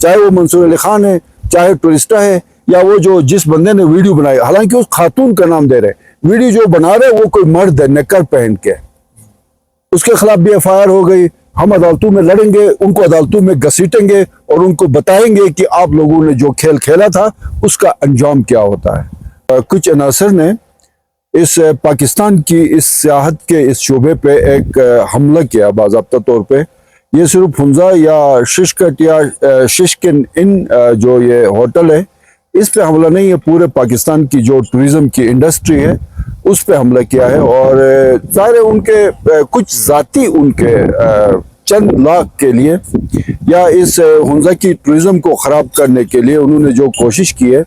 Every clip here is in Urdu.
چاہے وہ منصور علی خان ہے، چاہے ٹورسٹا ہے، یا وہ جو جس بندے نے ویڈیو بنائی، حالانکہ اس خاتون کا نام دے رہے، ویڈیو جو بنا رہے وہ کوئی مرد ہے نکر پہن کے، اس کے خلاف بھی ایف آئی آر ہو گئی. ہم عدالتوں میں لڑیں گے، ان کو عدالتوں میں گھسیٹیں گے اور ان کو بتائیں گے کہ آپ لوگوں نے جو کھیل کھیلا تھا اس کا انجام کیا ہوتا ہے. کچھ عناصر نے اس پاکستان کی اس سیاحت کے اس شعبے پہ ایک حملہ کیا باضابطہ طور پہ. یہ صرف حمزہ یا ششکٹ یا ششکن ان جو یہ ہوٹل ہے اس پہ حملہ نہیں ہے، پورے پاکستان کی جو ٹورزم کی انڈسٹری ہے اس پہ حملہ کیا ہے. اور ظاہر ان کے کچھ ذاتی ان کے چند لاکھ کے لیے یا اس حمزہ کی ٹورزم کو خراب کرنے کے لیے انہوں نے جو کوشش کی ہے،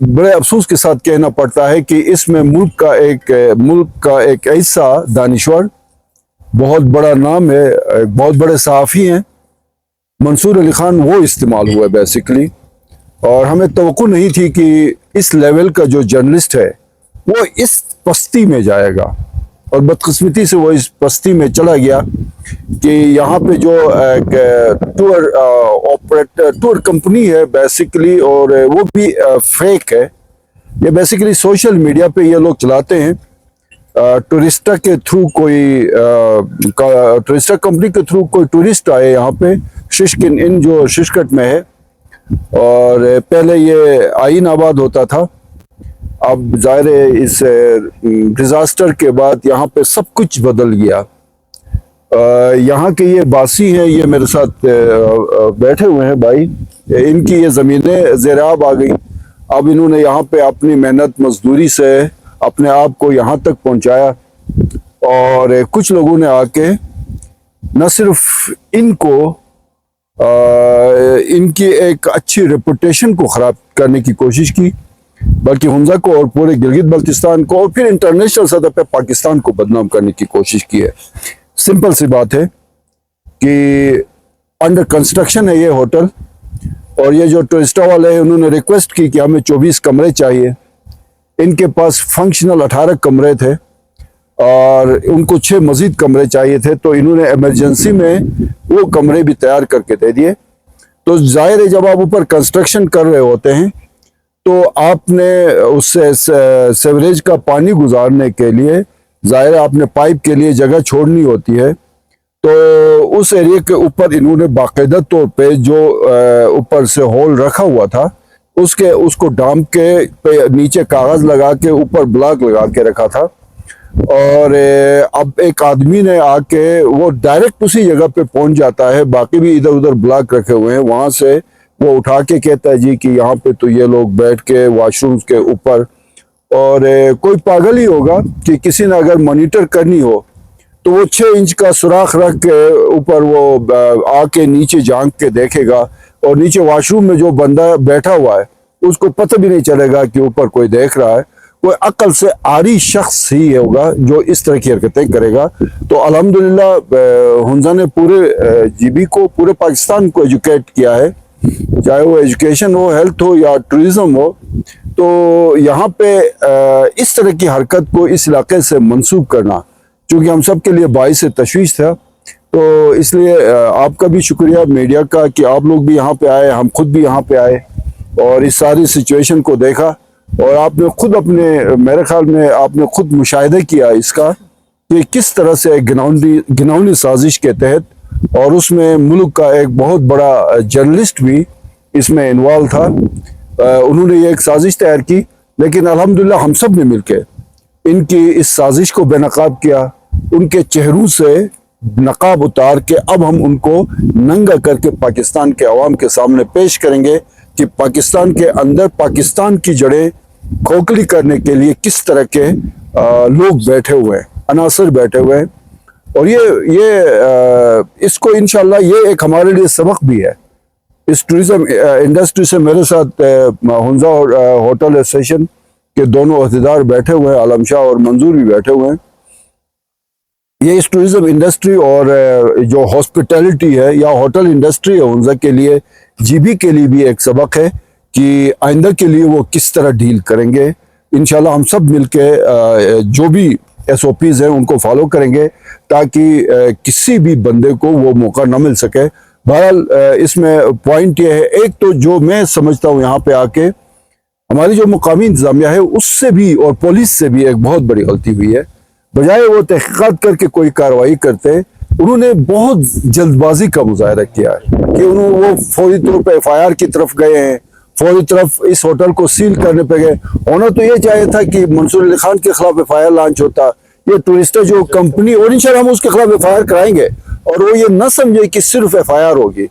بڑے افسوس کے ساتھ کہنا پڑتا ہے کہ اس میں ملک کا ایک ایسا دانشور، بہت بڑا نام ہے، بہت بڑے صحافی ہیں، منصور علی خان، وہ استعمال ہوا ہے بیسیکلی. اور ہمیں توقع نہیں تھی کہ اس لیول کا جو جرنلسٹ ہے وہ اس پستی میں جائے گا، اور بدقسمتی سے وہ اس پستی میں چلا گیا کہ یہاں پہ جو ٹور کمپنی ہے بیسیکلی، اور وہ بھی فیک ہے. یہ بیسیکلی سوشل میڈیا پہ یہ لوگ چلاتے ہیں. ٹورسٹا کے تھرو ٹورسٹا کمپنی کے تھرو کوئی ٹورسٹ آئے یہاں پہ ششکن ان جو ششکٹ میں ہے، اور پہلے یہ آئین آباد ہوتا تھا. اب ظاہر ہے اس ڈیزاسٹر کے بعد یہاں پہ سب کچھ بدل گیا. یہاں کے یہ باسی ہیں، یہ میرے ساتھ بیٹھے ہوئے ہیں بھائی، ان کی یہ زمینیں زیر آب آ گئی. اب انہوں نے یہاں پہ اپنی محنت مزدوری سے اپنے آپ کو یہاں تک پہنچایا، اور کچھ لوگوں نے آ کے نہ صرف ان کو ان کی ایک اچھی ریپوٹیشن کو خراب کرنے کی کوشش کی، بلکہ حمزہ کو اور پورے گلگت بلتستان کو اور پھر انٹرنیشنل سطح پہ پاکستان کو بدنام کرنے کی کوشش کی ہے. سمپل سی بات ہے کہ انڈر کنسٹرکشن ہے یہ ہوٹل، اور یہ جو ٹورسٹا والے ہیں انہوں نے ریکویسٹ کی کہ ہمیں 24 کمرے چاہیے. ان کے پاس فنکشنل 18 کمرے تھے اور ان کو 6 مزید کمرے چاہیے تھے، تو انہوں نے ایمرجنسی میں وہ کمرے بھی تیار کر کے دے دیے. تو ظاہر ہے جب آپ اوپر کنسٹرکشن کر رہے ہوتے ہیں تو آپ نے اس سے سیوریج کا پانی گزارنے کے لیے ظاہر ہے آپ نے پائپ کے لیے جگہ چھوڑنی ہوتی ہے. تو اس ایریے کے اوپر انہوں نے باقاعدہ طور پہ جو اوپر سے ہول رکھا ہوا تھا اس کو ڈامپ کے نیچے کاغذ لگا کے اوپر بلاک لگا کے رکھا تھا. اور اب ایک آدمی نے آ کے وہ ڈائریکٹ اسی جگہ پہ پہنچ جاتا ہے، باقی بھی ادھر ادھر بلاک رکھے ہوئے ہیں، وہاں سے وہ اٹھا کے کہتا ہے جی کہ یہاں پہ تو یہ لوگ بیٹھ کے واش رومز کے اوپر. اور کوئی پاگل ہی ہوگا کہ کسی نے اگر مانیٹر کرنی ہو تو وہ 6 انچ کا سوراخ رکھ کے اوپر وہ آ کے نیچے جھانک کے دیکھے گا، اور نیچے واش روم میں جو بندہ بیٹھا ہوا ہے اس کو پتہ بھی نہیں چلے گا کہ اوپر کوئی دیکھ رہا ہے. کوئی عقل سے عاری شخص ہی ہوگا جو اس طرح کی حرکتیں کرے گا. تو الحمدللہ حمزہ نے پورے جی بی کو، پورے پاکستان کو ایجوکیٹ کیا ہے، چاہے وہ ایجوکیشن ہو، ہیلتھ ہو یا ٹورزم ہو. تو یہاں پہ اس طرح کی حرکت کو اس علاقے سے منسوخ کرنا چونکہ ہم سب کے لیے باعث تشویش تھا، تو اس لیے آپ کا بھی شکریہ میڈیا کا کہ آپ لوگ بھی یہاں پہ آئے، ہم خود بھی یہاں پہ آئے اور اس ساری سچویشن کو دیکھا، اور آپ نے خود میرے خیال میں آپ نے خود مشاہدہ کیا اس کا کہ کس طرح سے ایک گناؤنی سازش کے تحت، اور اس میں ملک کا ایک بہت بڑا جرنلسٹ بھی اس میں انوالو تھا. انہوں نے یہ ایک سازش تیار کی، لیکن الحمدللہ ہم سب نے مل کے ان کی اس سازش کو بے نقاب کیا. ان کے چہروں سے نقاب اتار کے اب ہم ان کو ننگا کر کے پاکستان کے عوام کے سامنے پیش کریں گے کہ پاکستان کے اندر پاکستان کی جڑیں کھوکھلی کرنے کے لیے کس طرح کے لوگ بیٹھے ہوئے ہیں، عناصر بیٹھے ہوئے ہیں. اور یہ اس کو انشاءاللہ یہ ایک ہمارے لیے سبق بھی ہے. اس ٹورزم انڈسٹری سے میرے ساتھ حمزہ ہوٹل ایسوسیشن کے دونوں عہدیدار بیٹھے ہوئے ہیں، عالم شاہ اور منظور بھی بیٹھے ہوئے ہیں. یہ اس ٹورزم انڈسٹری اور جو ہاسپٹیلٹی ہے یا ہوٹل انڈسٹری ہے حمزہ کے لیے، جی بی کے لیے بھی ایک سبق ہے کہ آئندہ کے لیے وہ کس طرح ڈیل کریں گے. انشاءاللہ ہم سب مل کے جو بھی ایس او پیز ہیں ان کو فالو کریں گے تاکہ کسی بھی بندے کو وہ موقع نہ مل سکے. بہرحال اس میں پوائنٹ یہ ہے، ایک تو جو میں سمجھتا ہوں یہاں پہ آ کے ہماری جو مقامی انتظامیہ ہے اس سے بھی اور پولیس سے بھی ایک بہت بڑی غلطی ہوئی ہے۔ بجائے وہ تحقیقات کر کے کوئی کارروائی کرتے، انہوں نے بہت جلد بازی کا مظاہرہ کیا ہے کہ وہ فوری طور پہ ایف آئی آر کی طرف گئے ہیں، فوری طرف اس ہوٹل کو سیل کرنے پہ گئے۔ ہونا تو یہ چاہیے تھا کہ منصور علی خان کے خلاف ایف آئی آر لانچ ہوتا، یہ ٹورسٹ جو کمپنی، اور انشاءاللہ ہم اس کے خلاف ایف آئی آر کرائیں گے، اور وہ یہ نہ سمجھے کہ صرف ایف آئی آر ہوگی۔